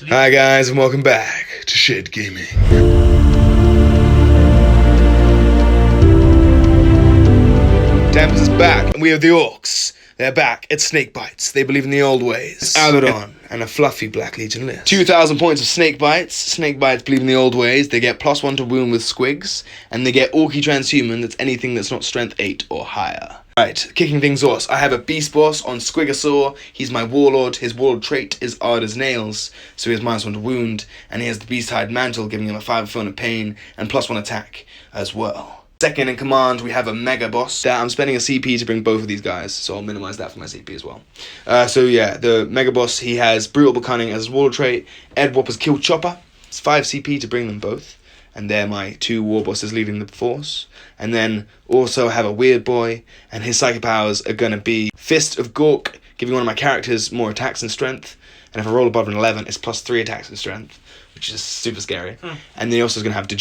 Hi guys, and welcome back to Shit Gaming. Tempest is back, and we have the Orks. They're back at snake bites. They believe in the old ways. Abaddon and a fluffy Black Legion list. 2,000 points of snake bites. Snake bites believe in the old ways. They get +1 to wound with squigs, and they get Orky transhuman. That's anything that's not strength 8 or higher. Right, kicking things off, I have a beast boss on Squigosaur. He's my warlord. His warlord trait is hard as nails, so he has -1 to wound, and he has the beast hide mantle, giving him a 5 opponent pain and +1 attack as well. Second in command, we have a mega boss. I'm spending a CP to bring both of these guys, so I'll minimize that for my CP as well. So yeah, the mega boss, he has brutal but cunning as his warlord trait. Ed Whopper's kill chopper. It's 5 CP to bring them both, and they're my 2 war bosses leading the force. And then also have a weird boy, and his psychic powers are gonna be Fist of Gork, giving one of my characters more attacks and strength. And if I roll above an 11, it's +3 attacks and strength, which is super scary. And then he also is going to have to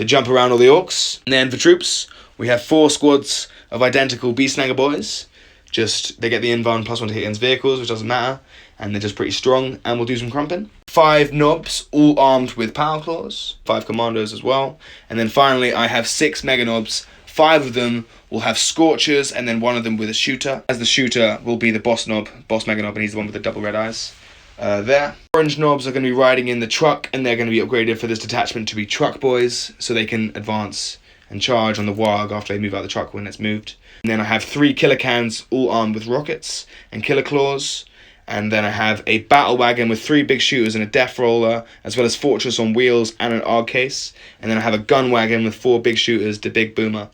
jump around all the orcs. And then for troops, we have 4 squads of identical beast snagger boys. They get the invuln +1 to hit against vehicles, which doesn't matter, and they're just pretty strong, and we'll do some crumping. 5 knobs, all armed with power claws. 5 commandos as well. And then finally, I have 6 mega knobs. 5 of them will have scorchers, and then 1 of them with a shooter. As the shooter will be the boss mega knob, and he's the one with the double red eyes. There. Orange knobs are going to be riding in the truck, and they're going to be upgraded for this detachment to be truck boys, so they can advance and charge on the warg after they move out of the truck when it's moved. And then I have 3 killer cans, all armed with rockets and killer claws. And then I have a battle wagon with 3 big shooters and a death roller, as well as fortress on wheels and an ARG case. And then I have a gun wagon with 4 big shooters, the big boomer.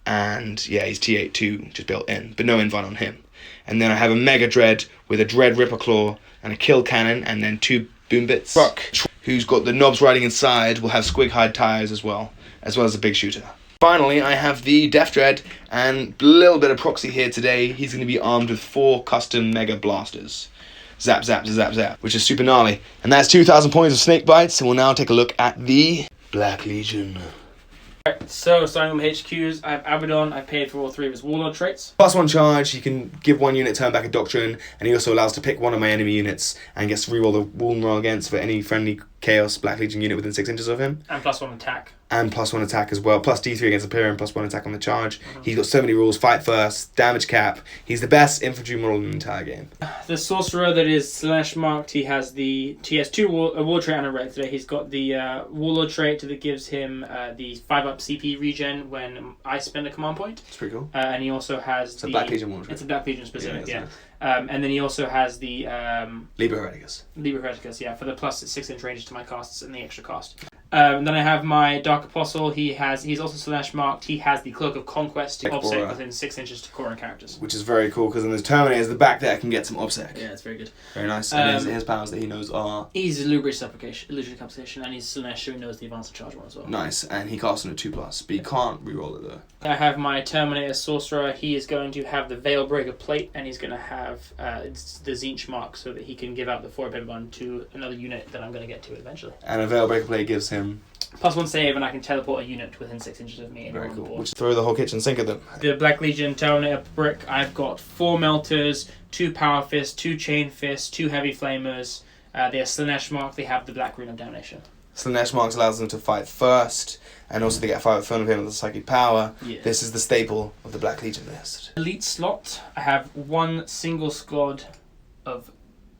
And yeah, he's T8 too, just built in, but no invuln on him. And then I have a mega dread with a dread ripper claw and a kill cannon, and then 2 boom bits. Truck, who's got the knobs riding inside, will have squig hide tires as well as a big shooter. Finally, I have the Death Dread, and a little bit of proxy here today. He's going to be armed with 4 custom mega blasters. Zap, zap, zap, zap, which is super gnarly. And that's 2,000 points of snake bites, and we'll now take a look at the Black Legion. Right, so starting with HQs, I have Abaddon. I paid for all 3 of his warlord traits. +1 charge, he can give 1 unit turn back a doctrine, and he also allows to pick 1 of my enemy units and gets to reroll the wound roll against for any friendly Chaos Black Legion unit within 6 inches of him. And +1 attack. And +1 attack as well, plus D3 against the and +1 attack on the charge. He's got so many rules: fight first, damage cap. He's the best infantry model in the entire game. The sorcerer that is slash marked, he has 2 a war trait and a red today. He's got the warlord trait that gives him the 5-up CP regen when I spend a command point. It's pretty cool. And he also has it's a Black Legion warlord trait. It's a Black Legion specific, yeah. Nice. And then he also has the Liber Hereticus. Liber Hereticus, yeah, for the +6 inch range to my casts and the extra cost. And then I have my Dark Apostle. He's also slash marked. He has the Cloak of Conquest to obsec within 6 inches to core characters. Which is very cool, because then there's Terminators, the back there can get some obsec. Yeah, it's very good. Very nice. And his powers that he knows are... He's Illusory Supplication, and he's Slanesh, who knows the Advanced Charge one as well. Nice, and he casts on a 2+, but he can't reroll it though. I have my Terminator Sorcerer. He is going to have the Veilbreaker plate, and he's going to have the Tzeentch mark, so that he can give out the 4-bit one to another unit that I'm going to get to eventually. And a Veilbreaker plate gives him... +1 save, and I can teleport a unit within 6 inches of me. Very cool. Which throw the whole kitchen sink at them. The Black Legion Terminator brick, I've got 4 melters, 2 power fists, 2 chain fists, 2 heavy flamers. They are Slanesh mark. They have the Black Rune of Damnation. Slanesh marks allows them to fight first, and also they get 5 phone of him with the psychic power. Yeah. This is the staple of the Black Legion list. Elite slot, I have 1 single squad of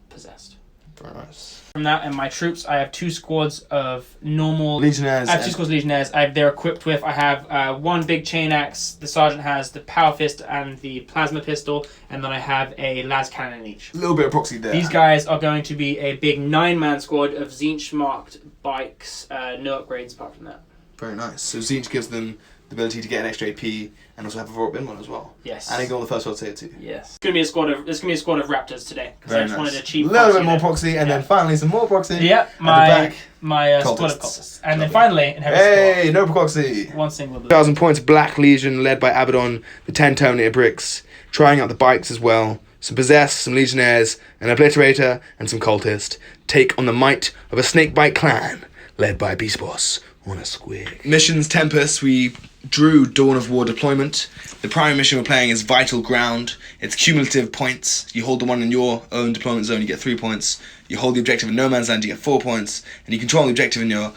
possessed. Very nice. From that and my troops, I have 2 squads of normal Legionnaires. I have 2 squads of Legionnaires. They're equipped with. I have 1 big chain axe. The sergeant has the power fist and the plasma pistol, and then I have a las cannon in each. A little bit of proxy there. These guys are going to be a big 9-man squad of Tzeentch marked bikes. No upgrades apart from that. Very nice. So Tzeentch gives them the ability to get an extra AP and also have a Vorp bin one as well. Yes. And they go on the first world tier too. Yes. It's gonna be a squad of raptors today. Very I just nice. wanted a cheap. A little bit more proxy, and then finally some more proxy. Yeah. My squad of cultists, and then finally in Hey, no proxy. 1 single. 1,000 points Black Legion led by Abaddon, the 10 Terminator bricks, trying out the bikes as well. Some Possessed, some Legionnaires, an Obliterator, and some Cultist take on the might of a Snakebite clan led by Beast Boss on a squig. Missions Tempest, we drew Dawn of War deployment. The primary mission we're playing is Vital Ground. It's cumulative points. You hold the one in your own deployment zone, you get 3 points. You hold the objective in No Man's Land, you get 4 points. And you control the objective in your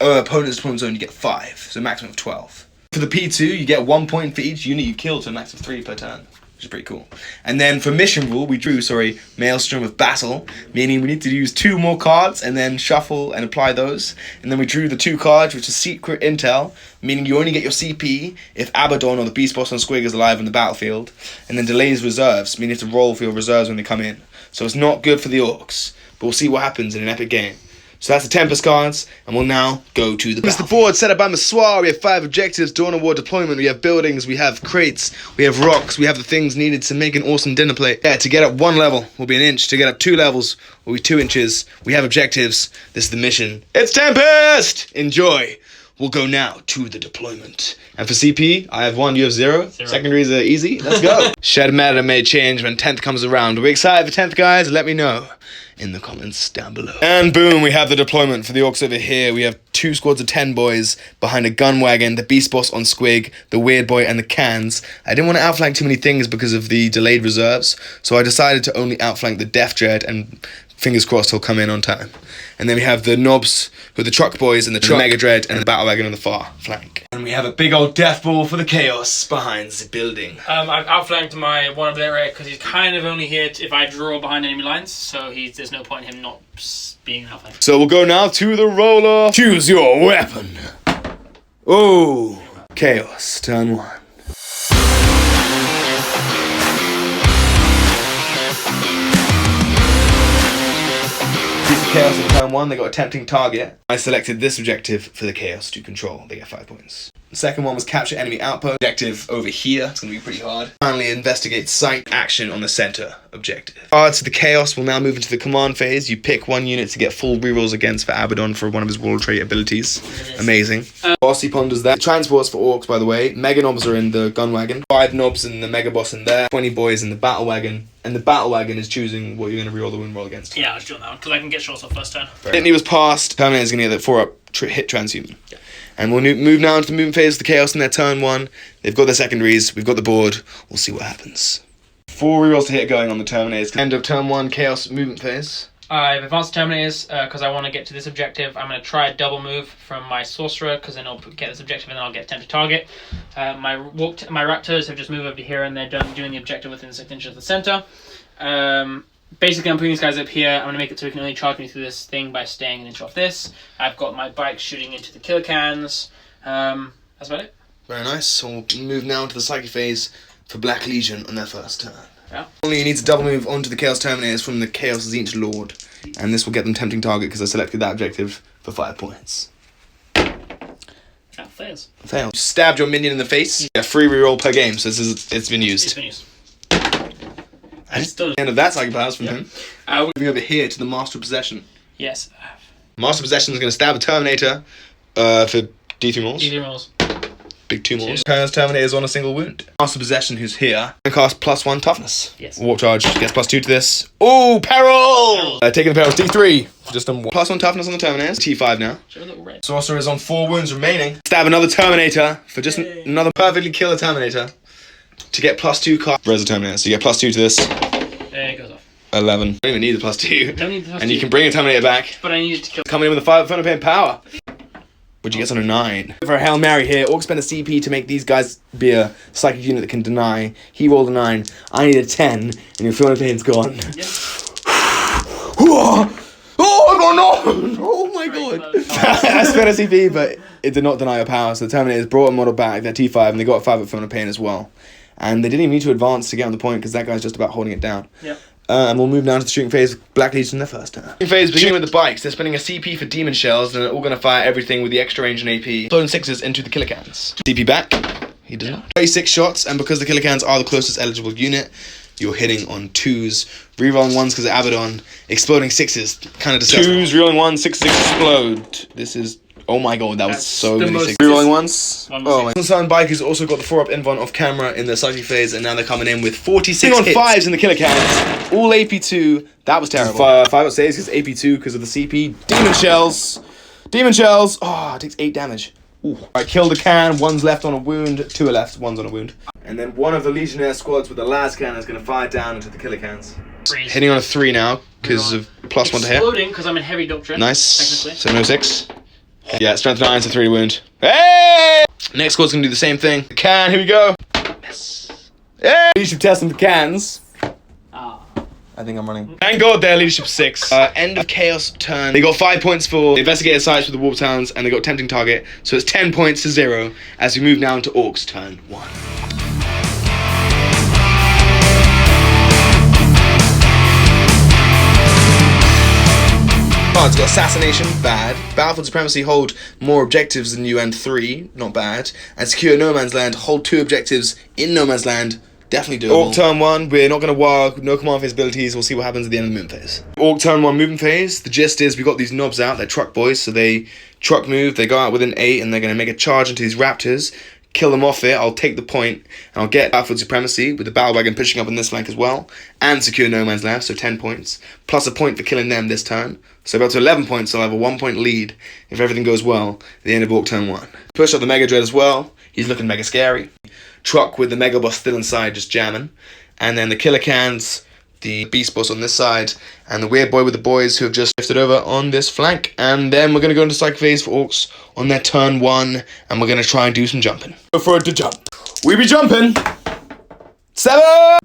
opponent's deployment zone, you get 5. So a maximum of 12. For the P2, you get 1 point for each unit you kill, to a max of 3 per turn, which is pretty cool. And then for mission rule, we drew, Maelstrom of Battle, meaning we need to use 2 more cards and then shuffle and apply those. And then we drew the 2 cards, which is Secret Intel, meaning you only get your CP if Abaddon or the Beast Boss on Squig is alive on the battlefield. And then delays reserves, meaning you have to roll for your reserves when they come in. So it's not good for the Orks, but we'll see what happens in an epic game. So that's the Tempest cards, and we'll now go to the battle. It's the board set up by Maswar. We have 5 objectives, Dawn of War deployment, we have buildings, we have crates, we have rocks, we have the things needed to make an awesome dinner plate. Yeah, to get up 1 level will be an inch, to get up 2 levels will be 2 inches. We have objectives, this is the mission. It's Tempest! Enjoy! We'll go now to the deployment. And for CP, I have 1, you have 0. Secondaries are easy, let's go. Shed matter may change when 10th comes around. Are we excited for 10th, guys? Let me know in the comments down below. And boom, we have the deployment for the Orks over here. We have 2 squads of 10 boys behind a gun wagon, the Beast Boss on Squig, the Weird Boy, and the Cans. I didn't want to outflank too many things because of the delayed reserves, so I decided to only outflank the Death Dread, and fingers crossed he'll come in on time. And then we have the Knobs, who are the Truck Boys, and the Mega Dread, and the Battle Wagon on the far flank. And we have a big old Death Ball for the Chaos behind the building. I've outflanked my one obliterator because he's kind of only here if I draw behind enemy lines, so there's no point in him not being an outflank. So we'll go now to the roller. Choose your weapon. Oh, Chaos, turn 1. Chaos in turn 1, they got a tempting target. I selected this objective for the Chaos to control. They get 5 points. The second one was capture enemy outpost. Objective over here, it's going to be pretty hard. Finally, investigate site action on the center objective. Cards to the Chaos will now move into the command phase. You pick 1 unit to get full rerolls against for Abaddon for one of his wall trait abilities. Amazing. Bossy ponders that. Transports for Orks, by the way. Mega Knobs are in the gun wagon. 5 Knobs in the Mega Boss in there. 20 boys in the Battle Wagon. And the Battle Wagon is choosing what you're going to reroll the wound roll against. Yeah, I was doing that one because I can get shots off first turn. Litany was passed. Terminator's going to get that 4-up hit transhuman. Yeah. And we'll move now into the movement phase of the Chaos in their turn 1. They've got their secondaries. We've got the board. We'll see what happens. 4 rerolls to hit going on the Terminators. End of turn 1, Chaos movement phase. I've advanced Terminators because I want to get to this objective. I'm going to try a double move from my Sorcerer because then I'll get this objective and then I'll get tempted target. My Raptors have just moved over to here and they're done doing the objective within 6 inches of the center. Basically, I'm putting these guys up here. I'm going to make it so he can only charge me through this thing by staying an inch off this. I've got my bike shooting into the killer cans. That's about it. Very nice. So we'll move now into the Psyche phase for Black Legion on their first turn. Yeah. Only you need to double move onto the Chaos Terminators from the Chaos Zenith Lord. And this will get them tempting target because I selected that objective for 5 points. That fails. Fail. You stabbed your minion in the face. Yeah, free reroll per game, so it's been used. It's been used. End of that Psychic Powers from him. Moving over here to the Master of Possession. Yes. Master of Possession is going to stab a Terminator for D3 rolls. D3 rolls. Big 2 rolls. Chaos Terminator is on a single wound. Master of Possession, who's here, and cast +1 toughness. Yes. Warp Charge gets +2 to this. Oh, Peril! Taking the Perils, D3. Just on +1 toughness on the Terminators. T5 now. Show a little red. Sorcerer is on 4 wounds remaining. Stab another Terminator for just another perfectly killer Terminator. To get +2 card. Res a Terminator, so you get +2 to this. There it goes off. 11. Don't even need the +2. Don't need the +2. And you can bring a Terminator back. But I need to kill. Coming in with a 5 Thunder Pain power. Which he gets on a 9. For a Hail Mary here, Orcs spend a CP to make these guys be a psychic unit that can deny. He rolled a 9. I need a 10, and your Thunder Pain's gone. Yep. Oh my god! I spent a CP, but it did not deny your power, so the Terminators brought a model back, their T5, and they got a 5 at Thunder Pain as well. And they didn't even need to advance to get on the point, because that guy's just about holding it down. Yep. And we'll move down to the shooting phase. Black Legion in their first turn. Shooting phase beginning with the bikes. They're spending a CP for demon shells, and they're all going to fire everything with the extra range and AP. Throwing 6s into the killer cans. CP back. He does not. 36 shots, and because the killer cans are the closest eligible unit, you're hitting on 2s. Rerolling 1s because of Abaddon. Exploding 6s. Kind of disgusting. 2s, rerolling 1s, 6 explode. This is... Oh my god, that was so many 6s. Rerolling 1s. Oh my god. Sun Bike has also got the 4-up invuln off camera in the psychic phase, and now they're coming in with 46 hits. On 5s in the killer cans. All AP2. That was terrible. 5 up saves because AP2 because of the CP. Demon shells. Demon shells. Oh, it takes 8 damage. Ooh. Right, kill the can. One's left on a wound. 2 are left. One's on a wound. And then one of the Legionnaire squads with the last cannon is going to fire down into the killer cans. Freeze. Hitting on a 3 now because of +1 to hit. Exploding because I'm in heavy doctrine. Nice. Technically. So no 6. Yeah, strength 9, so 3 to wound. Hey! Next squad's going to do the same thing. The can, here we go. Yes. Hey! Leadership test on the cans. I think I'm running. Thank God they're leadership 6. End of chaos turn. They got 5 points for the investigator sites with the warp towns, and they got tempting target. So it's 10 points to 0 as we move now into Orks turn 1. It's got assassination, bad. Battlefield supremacy, hold more objectives than UN 3, not bad. And secure no man's land, hold 2 objectives in no man's land. Definitely doable. Ork turn 1, we're not going to war, no command phase abilities, we'll see what happens at the end of the movement phase. Ork turn 1 movement phase, the gist is we got these knobs out, they're truck boys, so they truck move, they go out within 8 and they're going to make a charge into these raptors, kill them off it, I'll take the point, and I'll get Battlefield supremacy with the battle wagon pushing up on this flank as well, and secure no man's land, so 10 points, plus a point for killing them this turn, so about to 11 points, so I'll have a 1 point lead if everything goes well at the end of Ork turn 1. Push up the Mega Dread as well, he's looking mega scary. Truck with the Mega Boss still inside, just jamming. And then the Killer Cans, the Beast Boss on this side, and the Weird Boy with the boys who have just shifted over on this flank. And then we're going to go into Psychic Phase for Orks on their turn 1, and we're going to try and do some jumping. Go for it to jump. We be jumping! 7!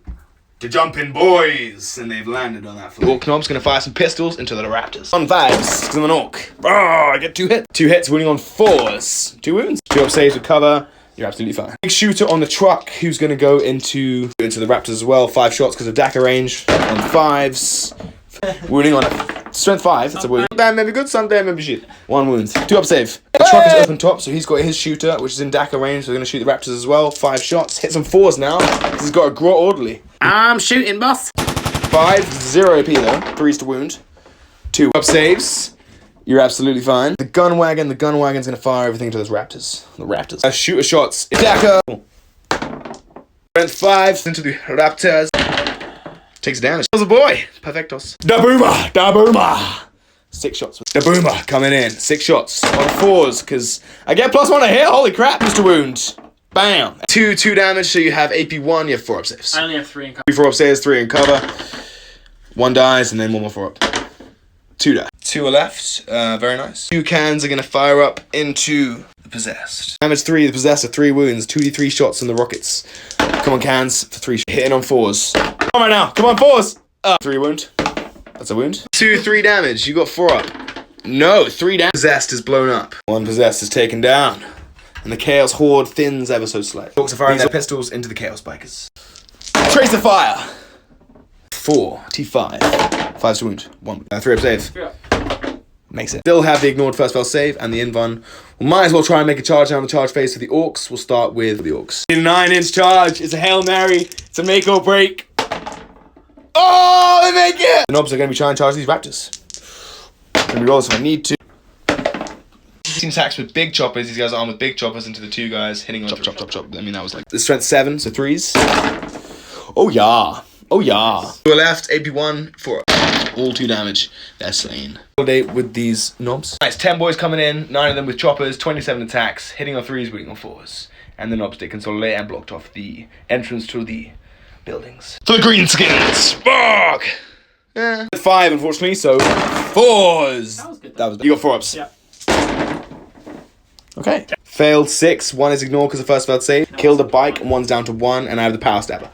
To jumping, boys! And they've landed on that flank. Ork Knob's going to fire some pistols into the Raptors. On 5s, because I'm an Ork. Oh, I get 2 hits. 2 hits, winning on 4s. 2 wounds. 2 up saves with cover. You're absolutely fine. Big shooter on the truck who's going to go into the Raptors as well. 5 shots because of Dakar range on 5s. Wounding on a strength 5. That's a wound. That may be good, someday maybe shit. 1 wound. 2 up save. The truck is open top, so he's got his shooter, which is in Dakar range. So they're going to shoot the Raptors as well. 5 shots. Hit some 4s now. He's got a Grot Orderly. I'm shooting, boss. 5, 0 AP though. 3s to wound. 2 up saves. You're absolutely fine. The gun wagon's going to fire everything to those Raptors. The Raptors. Shooter shots. Dakar. Strength 5 into the Raptors. Takes damage. Kills a boy. Perfectos. Da boomer. 6 shots. Da boomer coming in. 6 shots on 4s because I get +1 to hit. Holy crap. Just a wound. Bam. 2 damage, so you have AP1, you have 4 up saves. I only have 3 in cover. 3 4 up saves, 3 in cover. 1 dies, and then 1 more 4 up. 2 die. 2 are left. Very nice. 2 cans are going to fire up into the Possessed. Damage 3, the Possessed are 3 wounds. 2d3 shots on the rockets. Come on, cans for 3 hitting on 4s. Come on right now. Come on, 4s. 3 wound. That's a wound. 2, 3 damage. You got 4 up. No, 3 damage. Possessed is blown up. 1 Possessed is taken down. And the Chaos Horde thins ever so slightly. Orks are firing their pistols into the Chaos Bikers. Trace the fire. 4. T5. 5's to wound. 1. 3 up save. Yeah. Makes it. Still have the ignored first spell save and the invuln. We might as well try and make a charge down the charge phase for the Orks. We'll start with the Orks. 9-inch charge. It's a Hail Mary. It's a make or break. Oh, they make it! The knobs are going to be trying to charge these Raptors. I'm going to roll, so I need to. 16 attacks with big choppers. These guys are armed with big choppers into the 2 guys hitting on chop. I mean, that was like the strength 7, so 3s. Oh yeah. 2 left, AP1, 4. All 2 damage. They're slain. Consolidate with these knobs. Nice, 10 boys coming in, 9 of them with choppers, 27 attacks, hitting on 3s, winning on 4s. And the knobs they consolidate and blocked off the entrance to the buildings. For the greenskins! Fuck! Yeah. 5, unfortunately, so 4s. That was good. That was good. You got 4 ups. Yeah. Okay. Failed 6. 1 is ignored because the first failed save. Killed a bike and 1's down to 1, and I have the Power Stabber.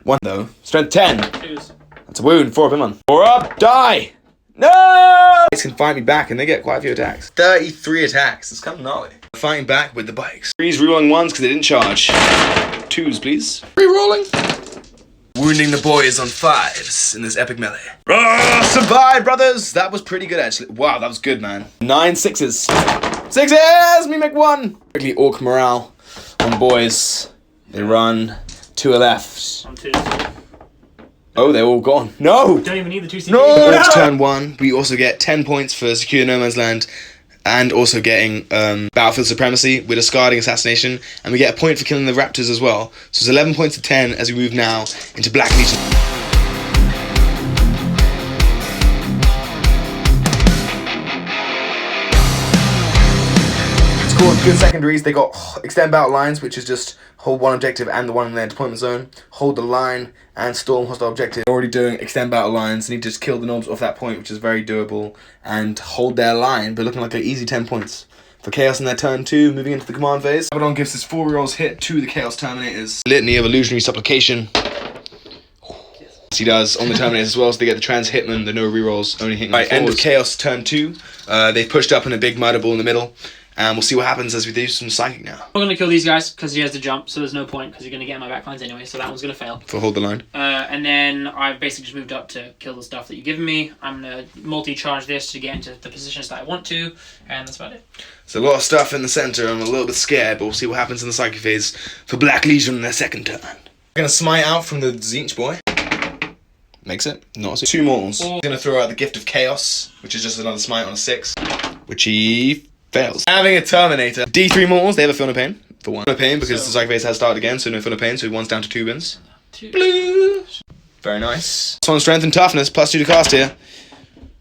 1 though. Strength 10. 2s. That's a wound. 4 up him on. 4 up. Die! No! Bikes can fight me back, and they get quite a few attacks. 33 attacks. It's kind of gnarly. Fighting back with the bikes. 3s rerolling 1s because they didn't charge. 2s, please. Rerolling. Wounding the boys on 5s in this epic melee. Survive, brothers! That was pretty good, actually. Wow, that was good, man. 9 6s. 6s! Me make 1! Quickly, Ork morale on boys. They run. 2 are left. On 2s. Oh, they're all gone. No! Don't even need the 2 CP. No! Orks turn 1. We also get 10 points for secure no man's land. And also getting Battlefield Supremacy with discarding Assassination. And we get a point for killing the Raptors as well. So it's 11 points to 10 as we move now into Black Legion. scored good secondaries. They got extend battle lines, which is just hold one objective and the one in their deployment zone, hold the line, and storm hostile objective. They're already doing extend battle lines, need to just kill the knobs off that point, which is very doable, and hold their line, but looking like an easy 10 points. For Chaos in their turn 2, moving into the command phase. Abaddon gives his 4 rerolls hit to the Chaos Terminators. Litany of Illusionary Supplication. He does on the Terminators as well, so they get the Trans Hitman, the no rerolls, only hitting right, end of Chaos turn 2. They've pushed up in a big murder ball in the middle, and we'll see what happens as we do some Psychic now. I'm going to kill these guys because he has to jump, so there's no point because you're going to get in my backlines anyway, so that one's going to fail. For hold the line. And then I've basically just moved up to kill the stuff that you've given me. I'm going to multi-charge this to get into the positions that I want to, and that's about it. There's a lot of stuff in the center. I'm a little bit scared, but we'll see what happens in the Psychic phase for Black Legion in their second turn. I'm going to smite out from the Zinch boy. Makes it. Not 2 mortals. He's going to throw out the Gift of Chaos, which is just another smite on a 6, which he fails. Having a Terminator. D3 mortals, they have a Feel No Pain for 1. No Pain because the Psychic phase has started again, so no Feel No Pain, so 1's down to 2 wins. Blue. Very nice. This one's Strength and Toughness, +2 to cast here.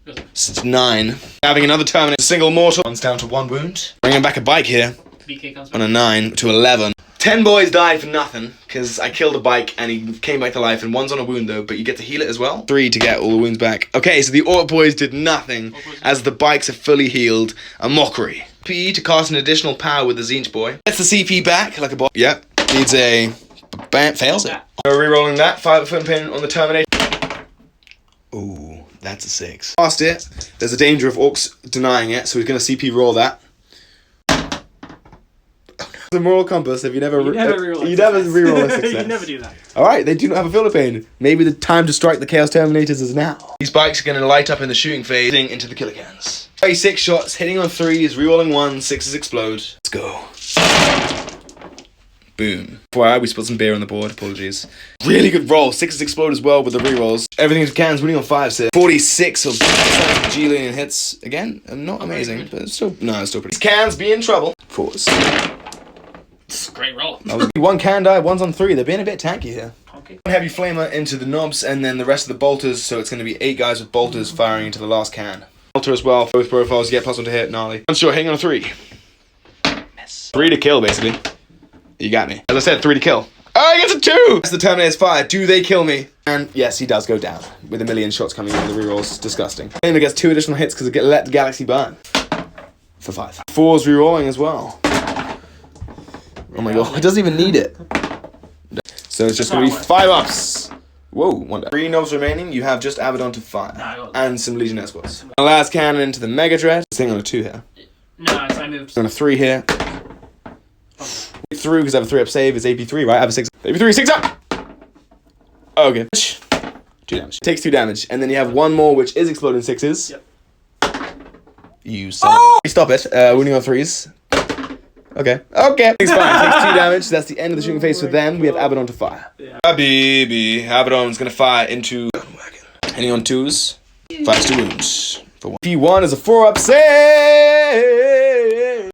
It's 9. Having another Terminator, single mortal. 1's down to 1 wound. Bringing back a bike here. BK comes on a 9 to 11. 10 boys died for nothing, because I killed a bike and he came back to life, and 1's on a wound though, but you get to heal it as well. 3 to get all the wounds back. Okay, so the Ork boys did nothing, as the bikes are fully healed. A mockery. P to cast an additional power with the Zinch boy. Gets the CP back, like a boss. Yep. Needs a... Bam, fails it. No rerolling that. 5 foot pin on the Terminator. Ooh, that's a 6. Past it. There's a danger of Orks denying it, so he's going to CP roll that. The moral compass, if you never reroll a success. You never do that. Alright, they do not have a Feel No Pain. Maybe the time to strike the Chaos Terminators is now. These bikes are going to light up in the shooting phase, into the killer cans. 6 shots, hitting on 3s, rerolling 1, 6s explode. Let's go. Boom. FYI, we spilled some beer on the board, apologies. Really good roll, 6s explode as well with the rerolls. Everything's cans, winning on 5s here. 46 of G-Lane hits. Again, not amazing, but it's still pretty. These cans be in trouble. 4s. It's a great roll. 1 can die, 1's on 3. They're being a bit tanky here. Okay. Heavy flamer into the knobs, and then the rest of the bolters, so it's going to be 8 guys with bolters firing into the last can. Bolter as well, both profiles, you get +1 to hit, gnarly. I'm sure, hitting on a 3. Miss. 3 to kill, basically. You got me. As I said, 3 to kill. Oh, he gets a 2! As the Terminator's fired, do they kill me? And yes, he does go down, with a million shots coming in with the rerolls. Disgusting. Flamer gets 2 additional hits because it let the galaxy burn. For 5. 4's rerolling as well. Oh my god, it doesn't even need it. So it's just going to be 5 ups. Whoa, 1 down. 3 knobs remaining, you have just Abaddon to fire. And some Legionnaire squads. The last cannon into the Mega Dread. Staying on a 2 here. No, I moved. On a 3 here. Through, because I have a 3 up save, it's AP3, right? I have a 6. AP3, 6 up! Okay. 2 damage. Takes 2 damage. And then you have 1 more, which is exploding 6s. Yep. You son of a... Stop it. Winning on 3s. Okay. Okay. It's fine. Takes 2 damage. That's the end of the shooting phase for them. We have Abaddon to fire. Yeah. Baby. Abaddon's going to fire into... Hitting on 2s. 5 to wounds. For 1. P1 is a 4 up save.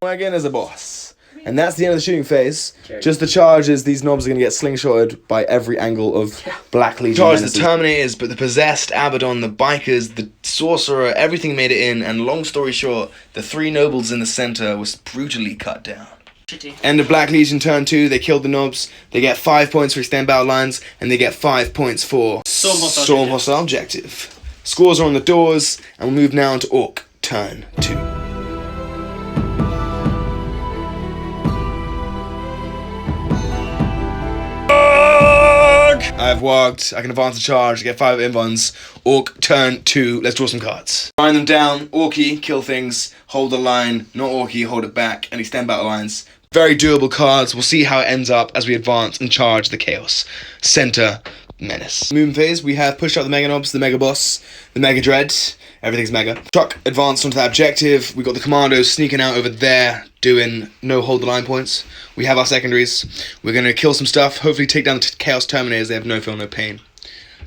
Wagon is a boss. And that's the end of the shooting phase. Just the charges, these knobs are going to get slingshotted by every angle of Black Legion. Charge the Terminators, but the possessed Abaddon, the bikers, the sorcerer, everything made it in. And long story short, the 3 nobles in the center was brutally cut down. Shitty. End of Black Legion turn 2, they killed the knobs. They get 5 points for extend battle lines, and they get 5 points for Storm Hostile Objective. Scores are on the doors, and we'll move now into Ork turn 2. I've walked, I can advance the charge, get 5 invons. Ork, turn 2, let's draw some cards. Grind them down, Orky, kill things, hold the line, not Orky, hold it back, and extend battle lines. Very doable cards, we'll see how it ends up as we advance and charge the Chaos Center Menace. Moon phase, we have pushed up the Mega Knobs, the Mega Boss, the Mega Dread, everything's Mega. Truck advanced onto that objective, we got the Commandos sneaking out over there, doing no hold the line points. We have our secondaries. We're going to kill some stuff, hopefully take down the Chaos Terminators. They have no feel, no pain.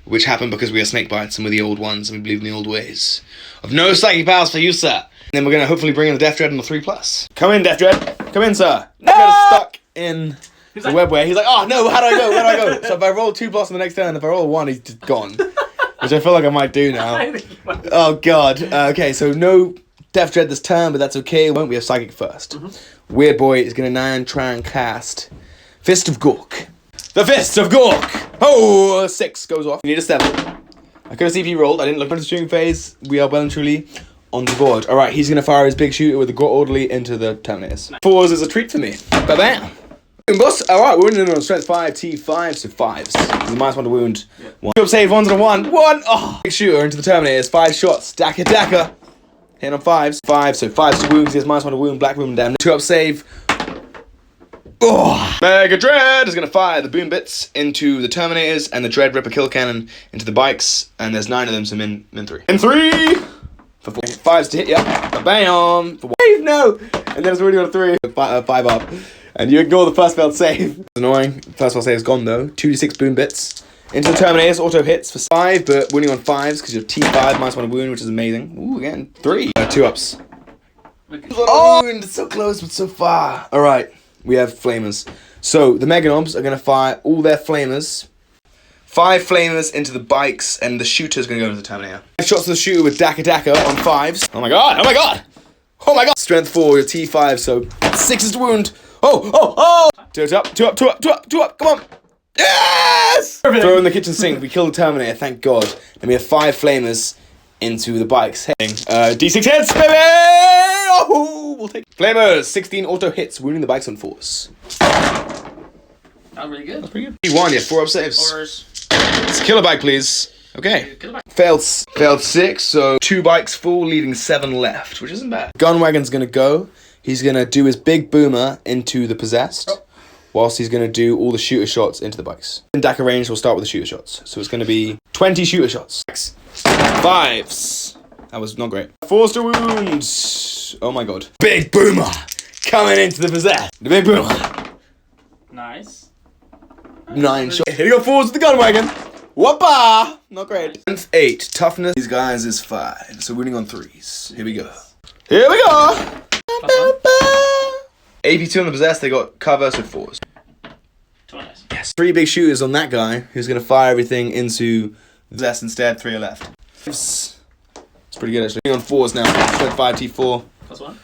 Which happened because we are snake bites and we're the old ones and we believe in the old ways. Of no psychic powers for you, sir. And then we're going to hopefully bring in the Death Dread on the 3+. Come in, Death Dread. Come in, sir. No! Got stuck in the webway. He's like, oh no, how do I go? Where do I go? So if I roll 2+ on the next turn, if I roll 1, he's just gone. Which I feel like I might do now. Oh god. Okay, so no Death Dread this turn, but that's okay. Won't we have Psychic first? Weird Boy is going to try and cast Fist of Gork. The Fist of Gork! Oh, 6 goes off. We need a 7. I could have CP rolled. I didn't look at the shooting phase. We are well and truly on the board. Alright, he's going to fire his big shooter with the Gork Orderly into the Terminators. 4s is a treat for me. Ba-bam! Boss. Alright, we're winning on strength 5, T5, so 5s. There's a -1 to wound. 1. 2 up save, 1s and a 1. 1! Oh! Big shooter into the Terminators. 5 shots. Daka. Hitting on 5s. 5, so 5s to wounds. He has -1 to wound. Black wound down. 2 up save. Oh! Mega Dread is going to fire the boom bits into the Terminators and the Dread Ripper Kill Cannon into the bikes. And there's 9 of them, so min 3. Min 3! For 4. 5s to hit you. Bam! For 1. No! And then it's already on a 3. 5 up. And you ignore the first failed save. It's annoying. First failed save is gone though. 2d6 boom bits. Into the Terminators, auto hits for 5, but winning on 5s because you have T5, -1 to wound, which is amazing. Ooh, again, 3. 2 ups. Oh! It's so close, but so far. Alright. We have flamers. So the Meganobs are going to fire all their flamers. 5 flamers into the bikes, and the shooter is going to go into the Terminator. 5 shots to the shooter with Daka on 5s. Oh my god! Oh my god! Oh my god! Strength 4, your T5, so 6 to wound. Oh! 2 up, 2 up, 2 up, 2 up, 2 up. Come on! Yes! Throw in the kitchen sink. We kill the Terminator. Thank God. Then we have 5 flamers into the bikes. D6 hits, baby! Oh, we'll take flamers. 16 auto hits, wounding the bikes on 4s. That was really good. That's pretty good. E1, yeah, 4 up saves. 4s. Let's kill a bike, please. Okay. Failed 6, so 2 bikes full, leaving 7 left, which isn't bad. Gunwagon's gonna go. He's gonna do his big boomer into the possessed, whilst he's gonna do all the shooter shots into the bikes. In Daka range, we'll start with the shooter shots. So it's gonna be 20 shooter shots. 5s. That was not great. 4s to wounds. Oh my god. Big boomer coming into the possessed. The big boomer. Nice. 9 shots. Here you go, 4s with the gunwagon. Whoppa! Not great. 8. Toughness. These guys is 5. So winning on 3s. Here we go. Here we go! AP2 on the possessed, they got cover, so 4s. Yes. 3 big shooters on that guy, who's going to fire everything into the possessed instead. 3 are left. It's pretty good actually. On 4s now. 5 T4. +1.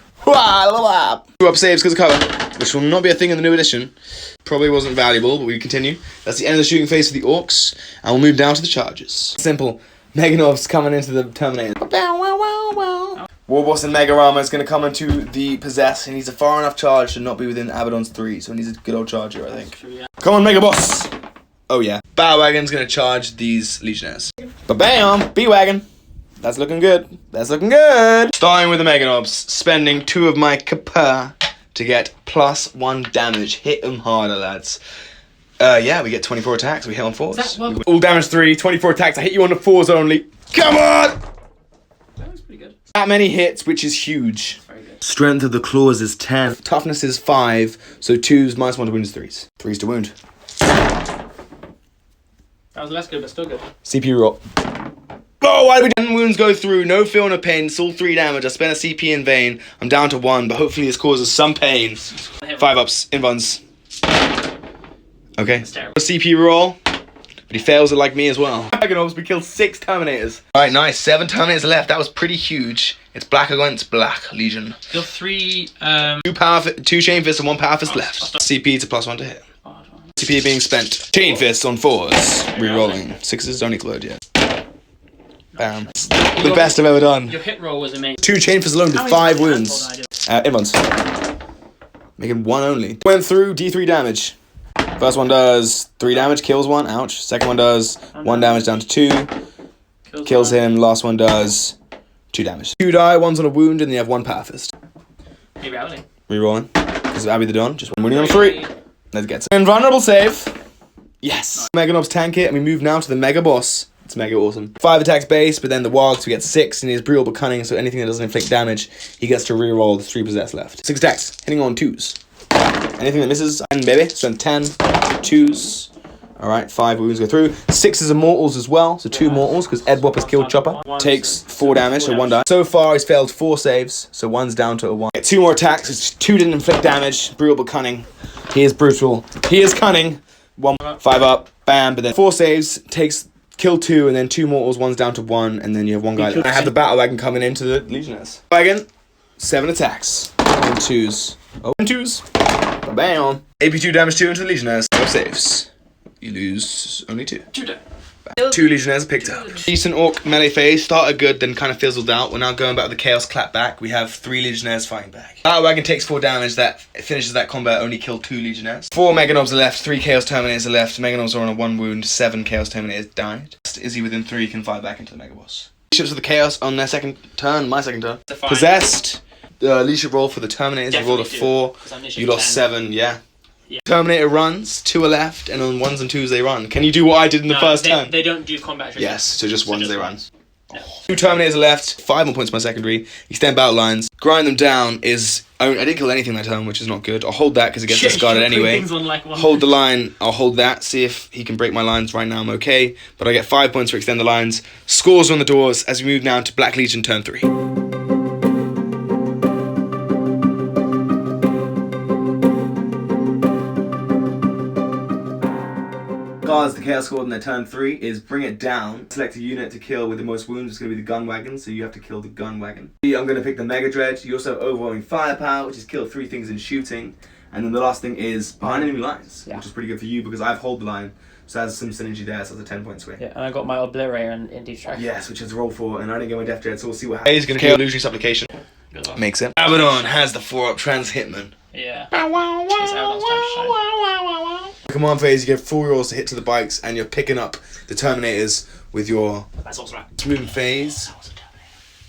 2 up saves because of cover, which will not be a thing in the new edition. Probably wasn't valuable, but we continue. That's the end of the shooting phase for the Orks, and we'll move down to the charges. Simple. Meganovs coming into the Terminator. Warboss and Mega Armor is going to come into the possessed. He needs a far enough charge to not be within Abaddon's 3, so he needs a good old charge here, I think. True, yeah. Come on, Mega Boss! Oh yeah. Batwagon's going to charge these Legionnaires. Ba-bam! B-Wagon! That's looking good. That's looking good! Starting with the Meganobs, spending 2 of my Kappa to get +1 damage. Hit them harder, lads. Yeah, we get 24 attacks. We hit on 4s. All damage 3, 24 attacks. I hit you on the 4s only. Come on! That was pretty good. That many hits, which is huge. Very good. Strength of the claws is 10. Toughness is 5. So 2s, -1 to wound is 3s. 3s to wound. That was less good, but still good. CP roll. Oh, why did we 10 wounds go through? No feel, no pain. It's all 3 damage. I spent a CP in vain. I'm down to 1, but hopefully this causes some pain. 5 ups, invuns. Okay. That's terrible. CP roll. But he fails it like me as well. Meganobs, we killed 6 Terminators. Alright, nice. 7 Terminators left. That was pretty huge. It's black against black, Legion. Still 3, 2 chain fists and 1 power fist left. CP to +1 to hit. CP being spent. Chain fists on 4s. Re-rolling. 6s don't explode yet. Bam. The best I've ever done. Your hit roll was amazing. 2 chain fists alone did 5 wounds. Invuns. Making 1 only. Went through D3 damage. First one does 3 damage, kills 1, ouch. Second one does 1 damage down to 2. Kills him. Last one does 2 damage. 2 die, 1's on a wound, and you have 1 power fist. Hey, reality. Rerolling. This is Abby the Dawn. Just winning on 3. Let's get some invulnerable save. Yes. Meganobs tank it, and we move now to the Mega Boss. It's mega awesome. 5 attacks base, but then the Wargs, we get 6, and he has brutal but cunning, so anything that doesn't inflict damage, he gets to reroll the 3 possessed left. 6 attacks, hitting on 2s. Anything that misses, and baby, strength 10, 2s. Alright, 5 wounds go through. 6 is immortals as well, so 2 mortals, because Edwop has killed Chopper. Takes 4 damage, so 1 die. So far, he's failed 4 saves, so 1's down to a 1. Get 2 more attacks, 2 didn't inflict damage, brutal but cunning. He is brutal. He is cunning. 1, 5 up, bam, but then 4 saves, takes... Kill 2, and then 2 mortals, 1's down to 1, and then you have 1 guy. I have the battle wagon coming into the Legionnaires. Wagon, 7 attacks. On 2s. Oh, and 2s. Bam. AP2 damage 2 into the Legionnaires. 4 saves. You lose only 2. 2 Legionnaires picked up. Decent Orc melee phase. Started good, then kind of fizzled out. We're now going back with the Chaos clap back. We have 3 Legionnaires fighting back. Battle Wagon takes 4 damage. That finishes that combat. Only killed 2 Legionnaires. 4 Meganobs are left. 3 Chaos Terminators are left. Meganobs are on a 1 wound. 7 Chaos Terminators died. Izzy within 3 can fight back into the Mega Boss. Ships of the Chaos on their second turn. My second turn. Possessed. Leadership roll for the Terminators. You rolled a 4. You lost 7. Yeah. Terminator runs, 2 are left, and on 1s and 2s they run. Can you do what I did in the first turn? They don't do combat. Yes, so just 1s they run. No. 2 Terminators are left, 5 more points for my secondary. Extend battle lines. Grind them down is... I didn't kill anything that turn, which is not good. I'll hold that because it gets discarded anyway. Hold the line, I'll hold that, see if he can break my lines. Right now I'm okay, but I get 5 points for extend the lines. Scores on the doors as we move now to Black Legion turn 3. The Chaos Squad in their turn 3 is bring it down. Select a unit to kill with the most wounds. It's going to be the gun wagon, so you have to kill the gun wagon. I'm going to pick the Mega Dread. You also have overwhelming firepower, which is kill 3 things in shooting. And then the last thing is behind enemy lines, which is pretty good for you because I've hold the line. So there's some synergy there, so that's a 10-point swing. Yeah, and I got my Obliterator in Deep Strike. Yes, which is roll 4, and I didn't get my Death Dread, so we'll see what happens. He's going to kill Illusionary Supplication. Makes it. Abaddon has the 4-up Trans Hitman. Yeah. Command phase, you get 4 rolls to hit to the bikes, and you're picking up the Terminators with your... That's also right. Moving phase.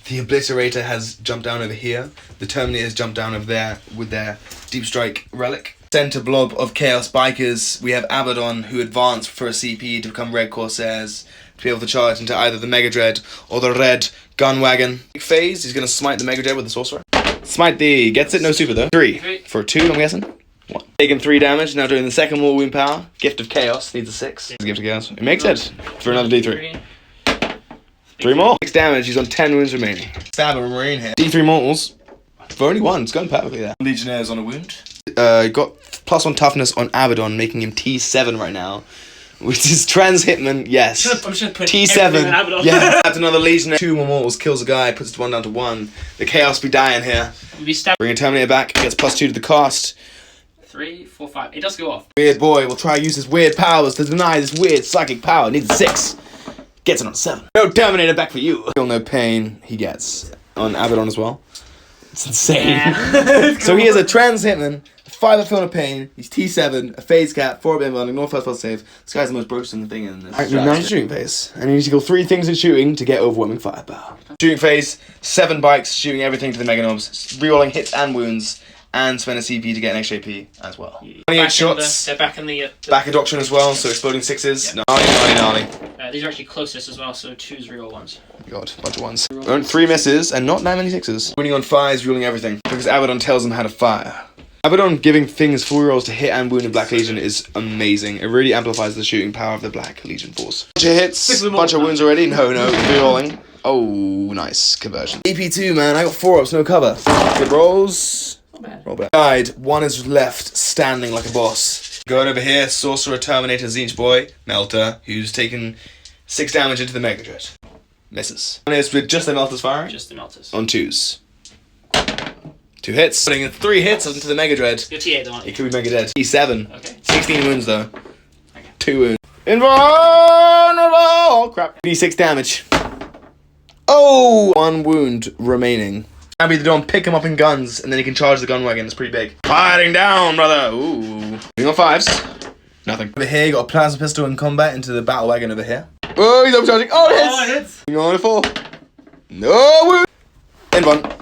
The Obliterator has jumped down over here. The Terminators jump down over there with their Deep Strike relic. Center blob of Chaos Bikers. We have Abaddon, who advance for a CP to become Red Corsairs, to be able to charge into either the Mega Dread or the Red Gun Wagon. Phase, he's going to smite the Mega Dread with the Sorcerer. Smite the... Gets it, no super though. 3. For a 2, I'm guessing. 1. Taking 3 damage, now doing the second more wound power. Gift of Chaos, needs a 6. Gift of Chaos. It makes it for another D3. 3 more. 6 damage, he's on 10 wounds remaining. Stab a Marine here. D3 mortals. For only 1, it's going perfectly there. Legionnaires on a wound. Got +1 toughness on Abaddon, making him T7 right now. Which is Trans Hitman, yes. I'm just put T7, yeah. That's another Legionnaire. 2 more mortals, kills a guy, puts it 1 down to 1. The Chaos be dying here. Bring a Terminator back, gets +2 to the cost. 3, 4, 5. It does go off. Weird boy will try to use his weird powers to deny this weird psychic power. Needs a 6. Gets it on 7. No Terminator back for you. Feel no pain he gets on Abaddon as well. It's insane. Yeah. So he has a Trans Hitman, 5 at Feel No Pain, he's T7, a phase cap, 4 at inbound, ignore first save. This guy's the most broken thing in this. Alright, 9 shooting phase. And you need to kill 3 things in shooting to get overwhelming firepower. Shooting phase, 7 bikes, shooting everything to the Meganobs, rerolling hits and wounds, and spend a CP to get an extra AP as well. 28 shots. They're back in the... back adoption as well, so exploding 6s. Yep. Gnarly. These are actually closest as well, so 2's real ones. God, bunch of 1s. Earned 3 misses, and not that many 6s. Winning on fires, ruling everything. Because Abaddon tells them how to fire. Abaddon giving things 4 rolls to hit and wound in Black Legion is amazing. It really amplifies the shooting power of the Black Legion force. Bunch of hits, bunch of wounds already. No, rerolling. Oh, nice conversion. EP2, man, I got 4-ups, no cover. Good rolls. Roll back. Died. 1 is left, standing like a boss. Going over here, Sorcerer, Terminator, Zinch Boy, Melter, who's taken 6 damage into the Mega Dread. Misses. One is with just the Melters firing. Just the Melters. On 2s. 2 hits. Putting 3 hits into the Mega Dread. You're T8 though, aren't you? It could be Mega Dead. T7. Okay. 16 wounds though. Okay. 2 wounds. Invulnerable! Crap. 26 damage. Oh! 1 wound remaining. Abby the Dawn, pick him up in guns, and then he can charge the gun wagon. It's pretty big. Fighting down, brother! Ooh. Moving on 5s. Nothing. Over here, you got a plasma pistol in combat into the battle wagon over here. Oh, he's overcharging. Oh, it hits! Moving on to 4. No wound! In 1.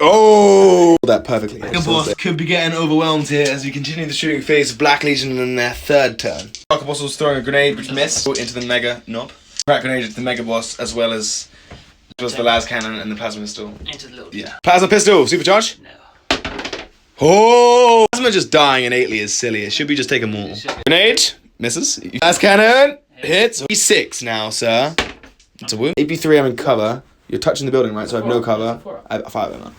Oh! That perfectly. The boss could be getting overwhelmed here as we continue the shooting phase of Black Legion in their 3rd turn. Dark Apostle's throwing a grenade, which missed, into the Mega Knob. Crack grenade into the Mega Boss, as well as the las cannon and the plasma pistol. Into the little... Yeah. Plasma pistol! Supercharge? No. Oh! Plasma just dying innately is silly. It should be just take a more. Grenade. Misses. Las cannon. Hits. He's 6 now, sir. It's a wound. AP3, I'm in cover. You're touching the building, right? So I have no cover. I have 5 of them.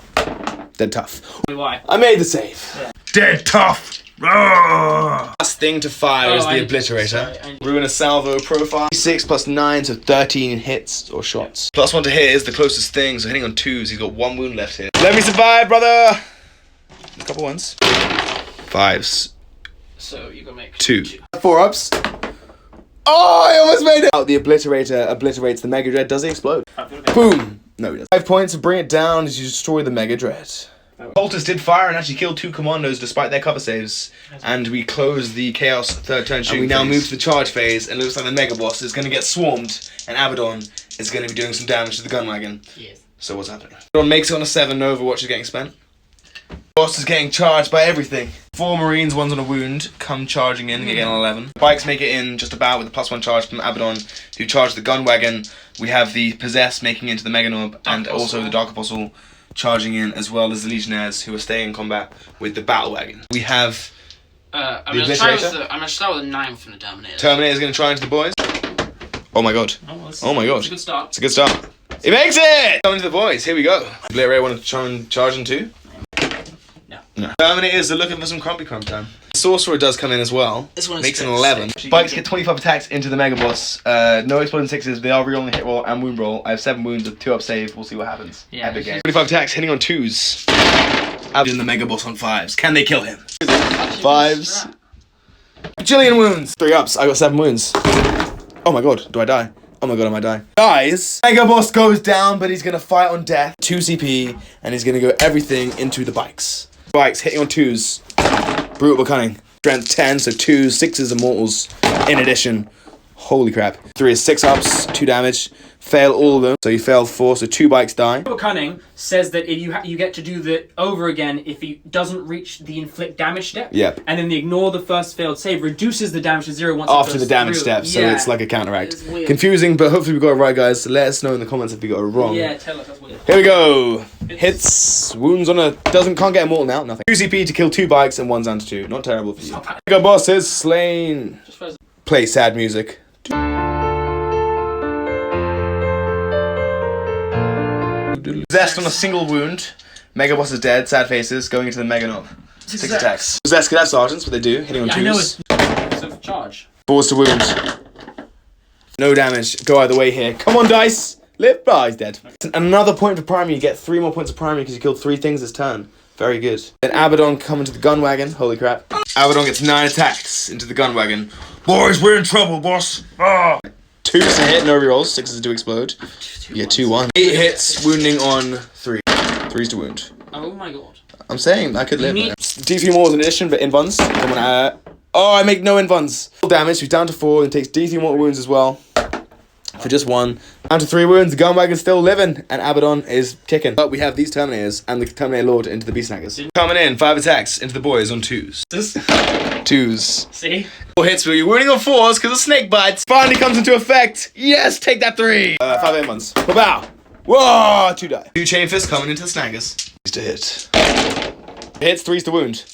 Dead tough. Why? I made the save. Yeah. Dead tough! Last thing to fire is the Obliterator. Sorry, Ruin a salvo profile. 6 plus 9, so 13 hits or shots. Plus 1 to hit is the closest thing, so hitting on 2s, he's got 1 wound left here. Let me survive, brother! A couple ones. 5s. So you gotta make 2. 4 ups. Oh, I almost made it! The Obliterator obliterates the Mega Dread. Does he explode? Boom! No, he doesn't. 5 points to bring it down as you destroy the Mega Dread. Cultists did fire and actually killed 2 commandos despite their cover saves. And we close the Chaos 3rd turn shooting. And we now move to the charge phase, and it looks like the Mega Boss is going to get swarmed, and Abaddon is going to be doing some damage to the gun wagon. Yes. So what's happening? Abaddon makes it on a 7, no Overwatch is getting spent. Boss is getting charged by everything. 4 Marines, 1's on a wound, come charging in, getting an 11. Bikes make it in just about with a +1 charge from Abaddon, who charged the gun wagon. We have the Possessed making into the Mega Knob, and also the Dark Apostle charging in, as well as the Legionnaires who are staying in combat with the Battle Wagon. We have I'm gonna start with a 9 from the Terminator. Terminator's gonna try into the boys. Oh my god. Oh my god. It's a good start. It's a good start. He makes it! Coming to the boys, here we go. Obliterator want to try and charge in too? No. Terminators are looking for some crumpy crump time. Sorcerer does come in as well. This one makes an 11. Bikes get 25 attacks into the Mega Boss. No exploding 6s. They are re-rolling hit roll and wound roll. I have 7 wounds with 2 up save. We'll see what happens. Yeah. Epic game. 25 attacks hitting on 2s. Abaddon the Mega Boss on 5s. Can they kill him? 5s. Bajillion wounds. 3 ups. I got 7 wounds. Oh my god. Do I die? Oh my god, I might die. Guys, Mega Boss goes down, but he's gonna fight on death. 2 CP, and he's gonna go everything into the bikes. Bikes hitting on 2s. Brutal Cunning. Strength 10, so 2s, 6s, Immortals in addition. Holy crap. 3 is 6 ups, 2 damage. Fail all of them, so you failed 4, so 2 bikes die. Cunning says that if you get to do the over again if he doesn't reach the inflict damage step. Yep. And then the ignore the first failed save reduces the damage to 0 once After it goes the damage through. step, so Yeah. it's like a counteract. It's weird. Confusing, but hopefully we got it right, guys. Let us know in the comments if we got it wrong. Yeah, tell us, that's weird. Here we go. Hits, wounds on a... can't get Immortal now, nothing. 2 CP to kill 2 bikes and 1's down to 2. Not terrible for you. Mega Boss is slain. Play sad music. Possessed on a single wound. Mega Boss is dead. Sad faces. Going into the Mega Knob. 6 attacks. Possessed could have sergeants, what they do. Hitting on 2s. I know it's a charge. 4s to wound. No damage. Go either way here. Come on, dice. Live. Oh, he's dead. Another point for primary. You get 3 more points of primary because you killed 3 things this turn. Very good. Then Abaddon coming to the gun wagon. Holy crap. Abaddon gets 9 attacks into the gun wagon. Boys, we're in trouble, boss. Oh. 2s to hit, no rerolls. 6s to explode. Yeah, 2-1. 8 hits, wounding on 3. 3s to wound. Oh my god. I'm saying I could live there. D3 more in addition, but invuns. Oh, I make no invuns. Full damage, he's down to 4 and takes D3 mortal wounds as well. For just 1. Down to 3 wounds, the gun wagon's still living, and Abaddon is kicking. But we have these Terminators and the Terminator Lord into the Beast Snaggers. Coming in, 5 attacks into the boys on 2s. 2s. See? 4 hits for you, wounding on 4s because of snake bites. Finally comes into effect. Yes, take that 3. 5 invuns. Bow. Whoa, 2 die. 2 chain fists coming into the Snaggers. 3s to hit. Hits, 3s to wound.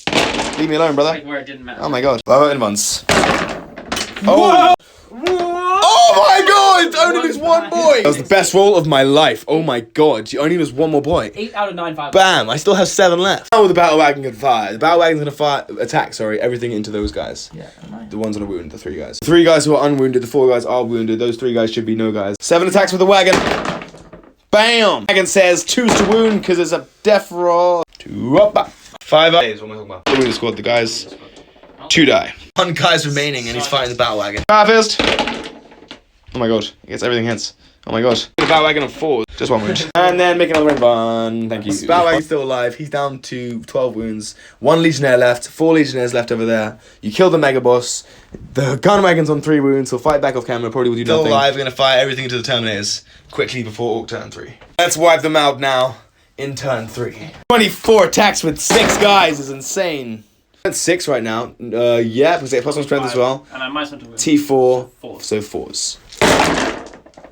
Leave me alone, brother. Like where it didn't matter. Oh my god. 5 invuns. Oh. Oh my god! I only lose 1 boy! That was the best roll of my life. Oh my god. You only lose 1 more boy. 8 out of 9 5. Bam! I still have 7 left. Now the battle wagon can fire. The battle wagon's gonna attack everything into those guys. Yeah, the ones on a wound, the 3 guys. 3 guys who are unwounded, the 4 guys are wounded. Those 3 guys should be no guys. 7 attacks with the wagon. Bam! Wagon says 2s to wound because it's a death roll. 2 up. 5 up. What am I talking about? The wounded squad, the guys. 2 die. 1 guy's remaining and he's fighting the battle wagon. Fist. Oh my god, he gets everything hits. Oh my god. The battle wagon on 4. Just 1 wound. And then make another run. Thank you. The battle wagon's still alive. He's down to 12 wounds. 1 Legionnaire left. 4 Legionnaires left over there. You killed the Mega Boss. The gun wagon's on 3 wounds. He'll fight back off camera. Probably will do nothing. Still alive. We're going to fire everything into the Terminators quickly before Orc turn 3. Let's wipe them out now in turn 3. 24 attacks with 6 guys is insane. 6 right now. Yeah, because they have +1 strength as well. And I might have to win. T4, so 4s.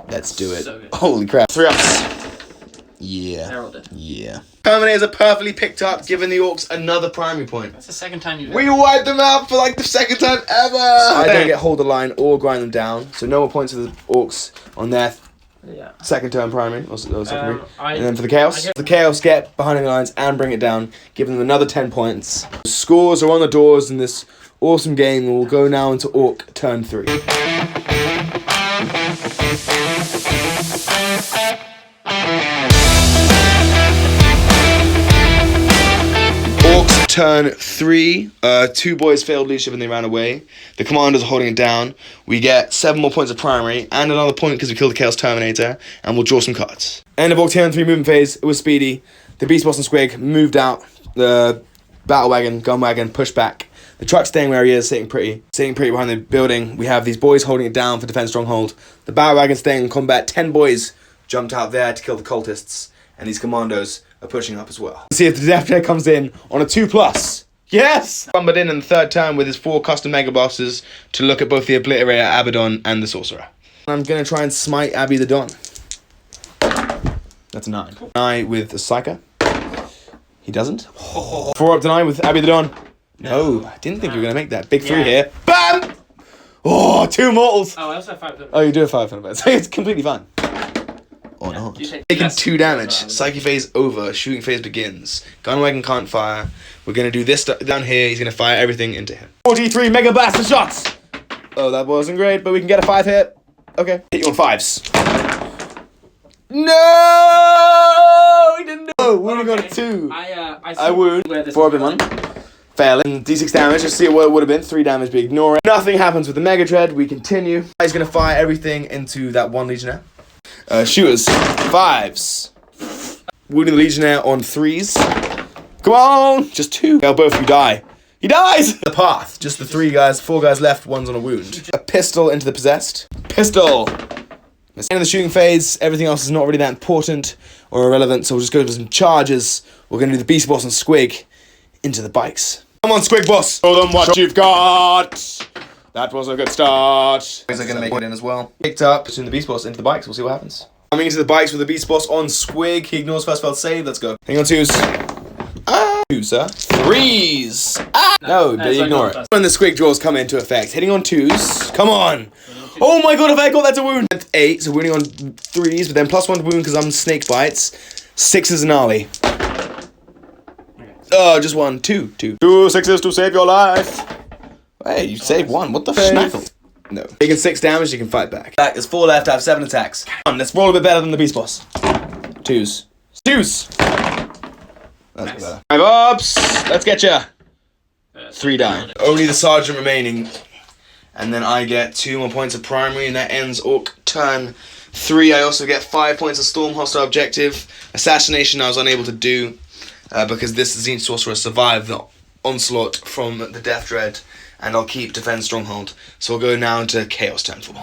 Let's do it. So good. Holy crap. 3 ups. Yeah. They're all dead. Yeah. Terminators are perfectly picked up, giving the Orcs another primary point. That's the second time you've We wiped them out for like the 2nd time ever! I don't get hold the line or grind them down, so no more points for the Orcs on their Yeah. Second turn primary, or secondary. And then for the the Chaos get behind the lines and bring it down, giving them another 10 points. Scores are on the doors in this awesome game. We'll go now into Orc turn 3. Orcs turn 3. 2 boys failed leadership and they ran away. The commanders are holding it down. We get 7 more points of primary and another point because we killed the Chaos Terminator, and we'll draw some cards. End of Orc turn 3 movement phase. It was speedy. The Beast Boss and Squig moved out. The battle wagon, gun wagon pushed back. The truck's staying where he is, sitting pretty behind the building. We have these boys holding it down for defense stronghold. The battle wagon staying in combat. 10 boys jumped out there to kill the cultists, and these commandos are pushing up as well. Let's see if the Death Dread comes in on a 2+. Yes! Rumbled in the third turn with his 4 custom mega bosses to look at both the Obliterator, Abaddon, and the Sorcerer. I'm gonna try and smite Abby the Don. That's a 9. 9 with the Psyker. He doesn't. 4 up to 9 with Abby the Don. No, I didn't think you were gonna make that. Big 3 here. BAM! Oh, 2 mortals! Oh, I also have 5. Oh, you do have 5 Thunderbirds. So it's completely fine. Or not. Taking 2 damage. Psyche phase over. Shooting phase begins. Gunwagon can't fire. We're going to do this down here. He's going to fire everything into him. 43 Mega Blaster shots! Oh, that wasn't great, but we can get a 5 hit. Okay. Hit you on 5s. No! He didn't know. We only got a 2. I wound. 4 up in 1. Failing. D6 damage. Let's see what it would have been. 3 damage. We ignore it. Nothing happens with the Mega Dread. We continue. He's going to fire everything into that 1 Legionnaire. Shooters, 5s. Wounding the Legionnaire on 3s. Come on! Just 2. Now both of you die. He dies! The path. Just the 4 guys left, 1's on a wound. A pistol into the possessed. Pistol! End of the shooting phase. Everything else is not really that important or irrelevant, so we'll just go for some charges. We're going to do the Beast Boss and Squig into the bikes. Come on, Squig Boss! Show them what you've got! That was a good start. Boys are going to make it in as well. Picked up between the Beast Boss into the bikes. We'll see what happens. Coming into the bikes with the Beast Boss on Squig. He ignores first failed save. Let's go. Hang on 2s. 2s, sir. 3s. No, ignore it. When the Squig draws come into effect. Hitting on 2s. Come on. Oh my god, if I got that to wound. 8, so wounding on 3s, but then +1 to wound because I'm snake bites. 6s and gnarly. Oh, just 1. 2. 2 6s to save your life. Hey, you saved 1. What the schnackle? No. Taking 6 damage, you can fight back. There's 4 left. I have 7 attacks. Come on, let's roll a bit better than the Beast Boss. 2s. 2s! That's better. 5 ups! Let's get ya! 3 die. Only the Sergeant remaining. And then I get 2 more points of primary, and that ends Orc turn 3. I also get 5 points of Storm Hostile Objective. Assassination I was unable to do because this Zenith Sorcerer survived the onslaught from the Death Dread. And I'll keep Defend Stronghold. So we'll go now into Chaos turn 4.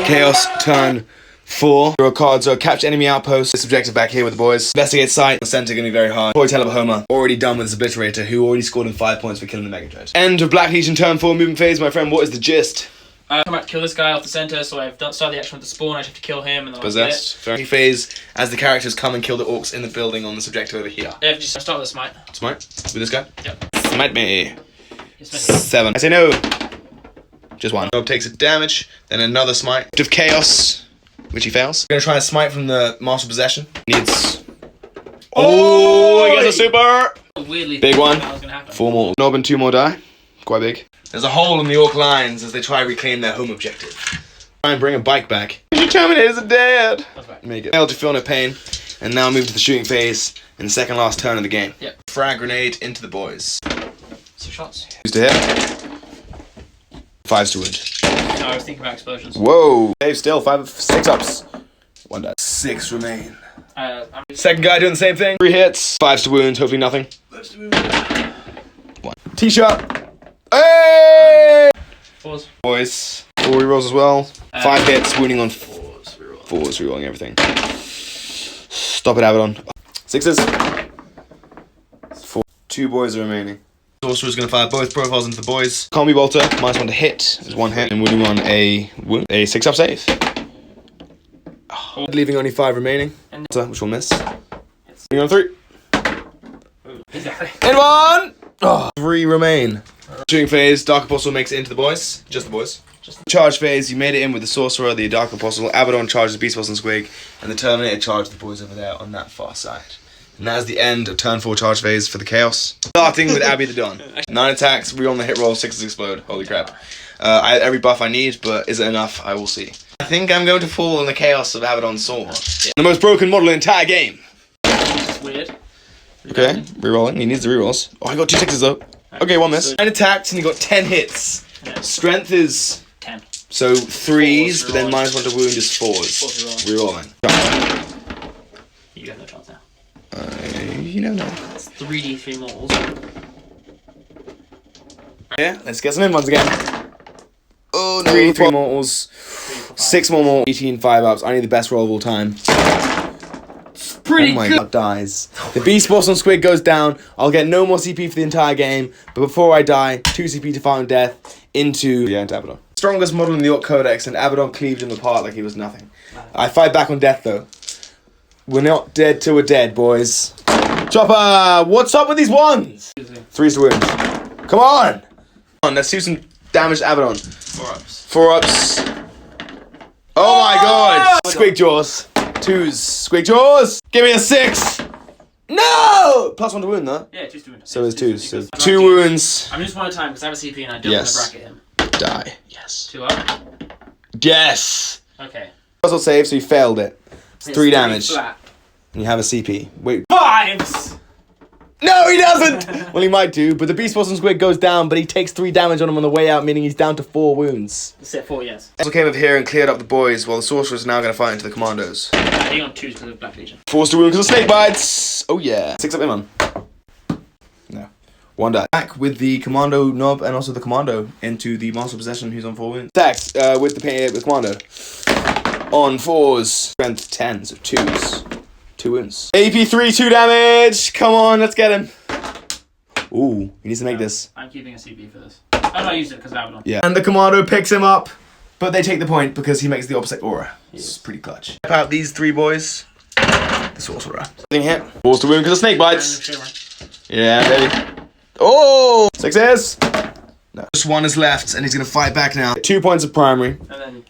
Chaos turn 4. Draw cards, so capture enemy outpost. This objective back here with the boys. Investigate site. The center gonna be very hard. Boy Homer already done with his Obliterator, who already scored him 5 points for killing the Mega Dread. End of Black Legion turn 4 movement phase. My friend, what is the gist? I'm about to kill this guy off the center, so I've started the action with the spawn. I just have to kill him and then Possessed. Very phase as the characters come and kill the orcs in the building on this objective over here. Yeah, just start with a smite. Smite? With this guy? Yep. Smite me. 7. I say no. Just 1. Bob takes a damage, then another smite. Of Chaos, which he fails. We're gonna try and smite from the Master Possession. Needs. Oh, he gets a super! Weirdly, big one. That was gonna happen. 4 more. Nob and 2 more die. Quite big. There's a hole in the Orc lines as they try to reclaim their home objective. Try and bring a bike back. Your Terminators are dead! Make it. Failed to feel no pain. And now move to the shooting phase in the second last turn of the game. Yep. Frag grenade into the boys. 2 shots. 2s to hit. 5s to wound. No, I was thinking about explosions. Whoa! Save still. 6 ups. 1 die. 6 remain. Second guy doing the same thing. 3 hits. 5s to wound. Hopefully nothing. 1. T-shot. Hey! 4s. Boys. 4 rerolls as well. 5 hits, wounding on 4s. 4s, rerolling everything. Stop it, Abaddon. 6s. 4. 2 boys are remaining. Sorcerer's gonna fire both profiles into the boys. Combi Bolter, -1 to hit. There's 1 hit. And wounding on a wound. A 6-up save. Oh, leaving only 5 remaining. Which will miss. Wounding on 3. Exactly. And 1! Oh, 3 remain. Shooting phase, Dark Apostle makes it into the boys. Just the boys. Charge phase, you made it in with the Sorcerer, the Dark Apostle, Abaddon charges the Beast Boss and Squig, and the Terminator charges the boys over there on that far side. And that is the end of turn 4 charge phase for the Chaos. Starting with Abby the Dawn. 9 attacks, reroll on the hit roll, 6s explode. Holy crap. I have every buff I need, but is it enough? I will see. I think I'm going to fall in the Chaos of Abaddon's Sword. Yeah. The most broken model in the entire game. It's weird. Okay, rerolling. He needs the rerolls. Oh, I got 2 6s though. Okay, 1 miss. 9 attacks and he got 10 hits. Yeah. Strength is 10. So 3s, but then -1 to wound is 4s. Rerolling. You have no chance now. You never know. It's 3d3 mortals. Yeah, let's get some in ones again. Oh no, 3 mortals. 6 more mortals. 18 5-ups. I need the best roll of all time. Pretty oh my good. god, dies. The Beast Boss on Squig goes down. I'll get no more CP for the entire game, but before I die, 2 CP to Fountain Death into Abaddon. Strongest model in the Orc Codex, and Abaddon cleaved him apart like he was nothing. I fight back on death though. We're not dead till we're dead, boys. Chopper, what's up with these ones? 3s to wound. Come on! Let's do some damage to Abaddon. 4-ups. 4-ups. Oh my god! Squig Jaws. 2s. Squig Jaws! Give me a 6! No! +1 to wound, though. Yeah, 2s to wound. So there's 2s. So 2 wounds. I'm just one at a time because I have a CP and I don't want to bracket him. Die. Yes. 2 up. Yes! Okay. Puzzle save, so you failed it. It's 3 damage. Flat. And you have a CP. Wait. 5s! No, he doesn't! Well, he might do, but the Beast Boss and Squig goes down, but he takes 3 damage on him on the way out, meaning he's down to 4 wounds. Set 4, yes. Also came over here and cleared up the boys, while the Sorcerer's now going to fight into the Commandos. He on 2s because of Black Legion. 4s to wound because of snake bites! Oh yeah. 6 up him on. No. 1 die. Back with the Commando knob and also the Commando into the Master Possession who's on 4 wounds. Attacks with the Commando. On 4s. Strength 10, so 2s. 2 wounds. AP3, 2 damage! Come on, let's get him. Ooh, he needs to make this. I'm keeping a CP for this. I'm not using it because I have one. Yeah. And the Commando picks him up, but they take the point because he makes the opposite aura. It's pretty clutch. Wipe out these 3 boys. The Sorcerer. Thing hit. 4s to wound because of snake bites. Yeah, baby. Oh! 6s. No. Just 1 is left, and he's going to fight back now. 2 points of primary.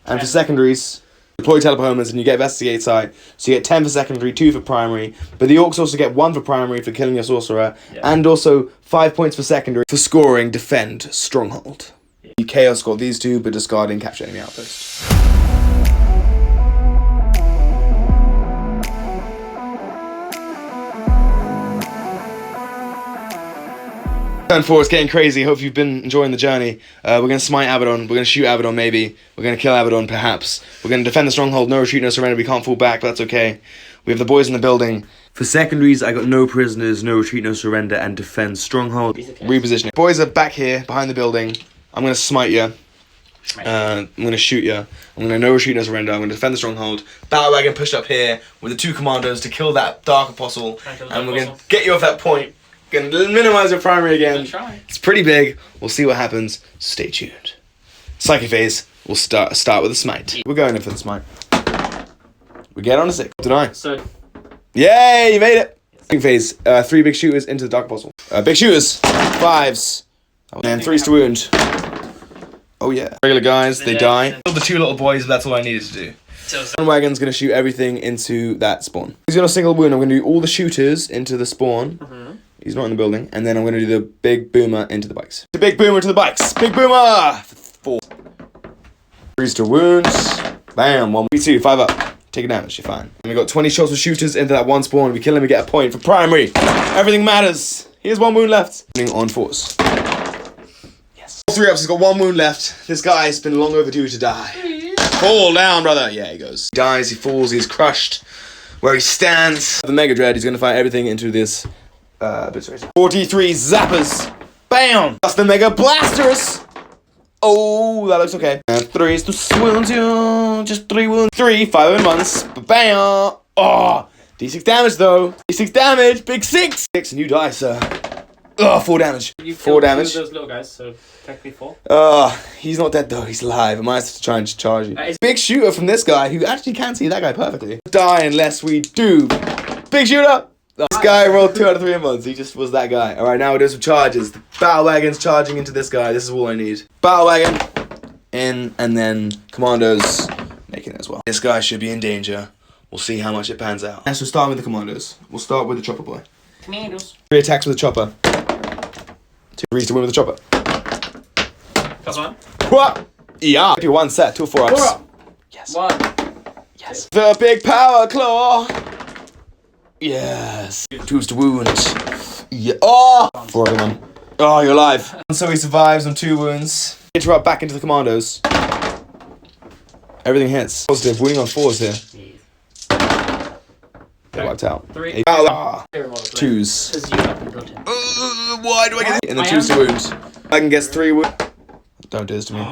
And for secondaries, deploy telepomers and you get Investigate Sight. So you get 10 for secondary, 2 for primary. But the Orcs also get 1 for primary for killing your Sorcerer. Yeah. And also 5 points for secondary for scoring Defend Stronghold. Yeah. You Chaos got these 2, but discarding Capture Enemy Outpost. Turn 4 is getting crazy. Hope you've been enjoying the journey. We're going to smite Abaddon. We're going to shoot Abaddon, maybe. We're going to kill Abaddon, perhaps. We're going to defend the stronghold. No retreat, no surrender. We can't fall back, but that's okay. We have the boys in the building. For secondaries, I got no prisoners, no retreat, no surrender, and defend stronghold. Repositioning. Boys are back here, behind the building. I'm going to smite you. I'm going to shoot you. I'm going to no retreat, no surrender. I'm going to defend the stronghold. Battle wagon pushed up here with the 2 commandos to kill that Dark Apostle. And we're going to get you off that point. Gonna minimize your primary again. It's pretty big. We'll see what happens. Stay tuned. Psychic phase. We'll start with a smite. We're going in for the smite. We get on a 6. Deny. So. Yay! You made it. Psychic phase. 3 big shooters into the Dark Apostle. Big shooters. 5s. And 3s to wound. Oh yeah. Regular guys. They die. Killed the 2 little boys. But that's all I needed to do. One wagon's gonna shoot everything into that spawn. He's gonna single wound. I'm gonna do all the shooters into the spawn. He's not in the building. And then I'm going to do the big boomer into the bikes. The big boomer to the bikes. Big boomer! 4. 3s to wounds. Bam. 1, 2, 5 up. Take a damage. You're fine. And we got 20 shots with shooters into that 1 spawn. We kill him, we get a point for primary. Everything matters. Here's 1 wound left. On 4s. Yes. 3 ups. He's got 1 wound left. This guy's been long overdue to die. Fall down, brother. Yeah, he goes. He dies. He falls. He's crushed. Where he stands. The Mega Dread. He's going to fire everything into this. 43 zappers. Bam! That's the Mega Blasters. Oh, that looks okay. And 3s to wound you. Just 3 wounds. 3, 5 in months. Bam! Oh, D6 damage though. D6 damage. Big 6. 6 and you die, sir. Oh, 4 damage. 4 damage. Those little guys, so technically 4. He's not dead though. He's alive. I might have to try and charge you. Big shooter from this guy who actually can see that guy perfectly. Die unless we do. Big shooter. This guy rolled 2 out of 3 in months. He just was that guy. Alright, now we're doing some charges. The battle wagon's charging into this guy. This is all I need. Battle wagon in, and then commandos making it as well. This guy should be in danger. We'll see how much it pans out. So starting with the commandos. We'll start with the chopper boy. Commandos. 3 attacks with the chopper. 2 reads to win with the chopper. First one. What? Yeah. 1 set, 2 4-ups. 4 up. Yes. 1. Yes. The big power claw. Yes. 2s to wound. Yeah. Oh! 4 of them. Oh, you're alive. And so he survives on 2 wounds. Interrupt back into the commandos. Everything hits. Positive. Wounding on 4s here. Get wiped out. 3. 2s. Why do I get it? And then 2s to wound. I can get 3 wounds. Don't do this to me.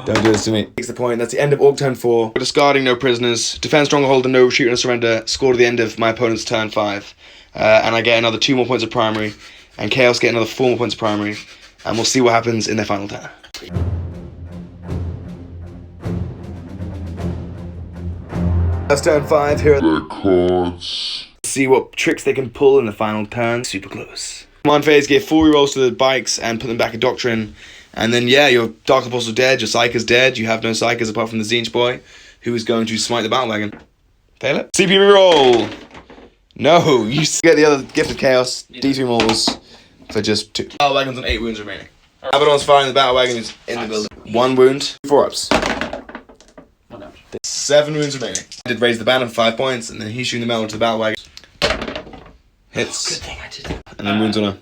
Don't do this to me. Takes the point. That's the end of Orc turn 4. Discarding no prisoners. Defend stronghold and no retreat and surrender. Score to the end of my opponent's turn 5. And I get another 2 more points of primary. And Chaos get another 4 more points of primary. And we'll see what happens in their final turn. That's turn 5. Here are the cards. See what tricks they can pull in the final turn. Super close. Command phase, give 4 rerolls to the bikes and put them back in Doctrine. And then, yeah, your Dark Apostle's dead, your Psyker's dead. You have no Psykers apart from the Zinch boy, who is going to smite the battle wagon. Fail it. CP reroll. No, you get the other Gift of Chaos, D3 mortals, for just 2. Battle wagon's on 8 wounds remaining. Abaddon's firing the battle wagon who's in the building. 1 wound, 4-ups. 7 wounds remaining. I did raise the banner for 5 points, and then he's shooting the metal to the battle wagon. Hits. Good thing I did. And then wounds on her.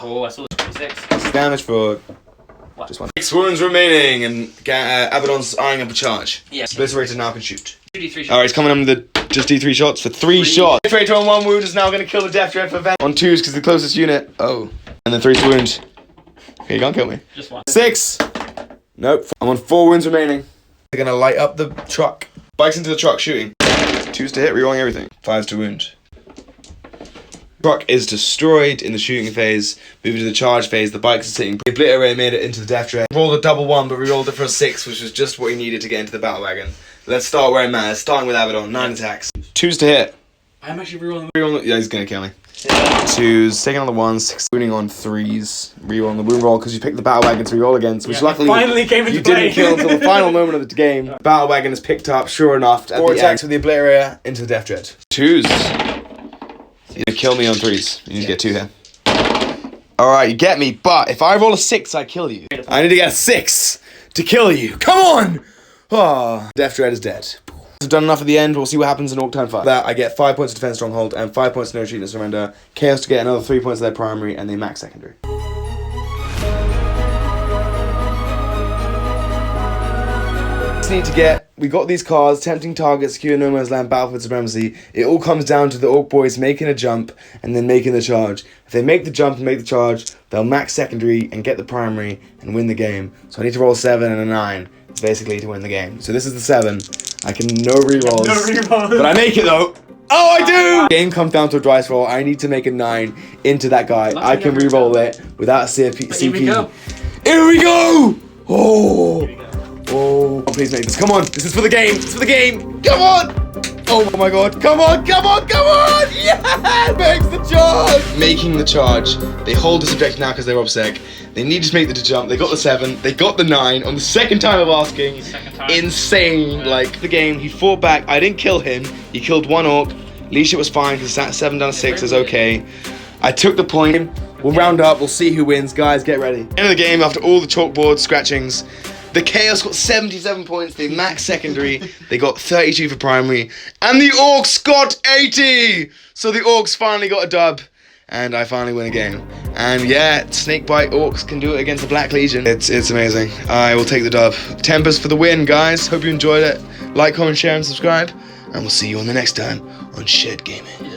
Oh, I saw the 26. 6 damage for What? just 1. 6 wounds remaining, and Abaddon's eyeing up a charge. Yeah. Obliterator now can shoot. 2d3 shots. Alright, he's coming in with the just D3 shots for 3 shots. Obliterator on 1 wound is now going to kill the Death Dread for Ven. On 2s because the closest unit. Oh. And then 3 to wound. Okay, you can't kill me. Just 1. 6. Nope. I'm on 4 wounds remaining. They're going to light up the truck. Bikes into the truck shooting. 2s to hit, rerolling everything. 5s to wound. Truck is destroyed in the shooting phase. Moving to the charge phase, the bikes are sitting. The Obliterator made it into the Death Dread. Rolled a double 1, but we rolled it for a 6, which was just what he needed to get into the battle wagon. Let's start where I'm at. Starting with Abaddon, 9 attacks. 2s to hit. I'm actually rerolling. Yeah, he's gonna kill me. 2s, taking on the 1s, 6 wounding on 3s. Rerolling the wound roll because you picked the battle wagon to reroll against, which luckily finally came into you play. didn't kill until the final moment of the game. Battle wagon is picked up, sure enough. 4 attacks with the Obliterator into the Death Dread. 2s. You need to kill me on 3s. You need to get 2 here. Alright, you get me, but if I roll a 6, I kill you. I need to get a 6 to kill you. Come on! Oh, Death Dread is dead. I've done enough at the end. We'll see what happens in Orc turn 5. That I get 5 points of defense stronghold and 5 points of no retreat and surrender. Chaos to get another 3 points of their primary, and they max secondary. Need to get, we got these cards, tempting target, secure no man's land, battle for supremacy. It all comes down to the Orc boys making a jump and then making the charge. If they make the jump and make the charge, they'll max secondary and get the primary and win the game. So I need to roll a 7 and a 9, basically, to win the game. So this is the 7. I can no rerolls. No rerolls. But I make it though. Oh, I do! Game comes down to a dice roll. I need to make a 9 into that guy. I can reroll it without CP. Here we go. Here we go! Oh! Oh, please make this. Come on. This is for the game. This is for the game. Come on. Oh my god. Come on. Come on. Come on. Yeah. Makes the charge. Making the charge. They hold this objective now because they're obsec. They need to make the jump. They got the 7. They got the 9 on the second time of asking. Insane. Yeah. Like the game. He fought back. I didn't kill him. He killed 1 Orc. Leadership was fine because that 7 down to 6 is okay. I took the point. We'll round up. We'll see who wins. Guys, get ready. End of the game after all the chalkboard scratchings. The Chaos got 77 points, they max secondary, they got 32 for primary, and the Orcs got 80! So the Orcs finally got a dub, and I finally win a game. And yeah, Snakebite Orcs can do it against the Black Legion. It's amazing. I will take the dub. Tempest for the win, guys. Hope you enjoyed it. Like, comment, share, and subscribe, and we'll see you on the next time on Shared Gaming.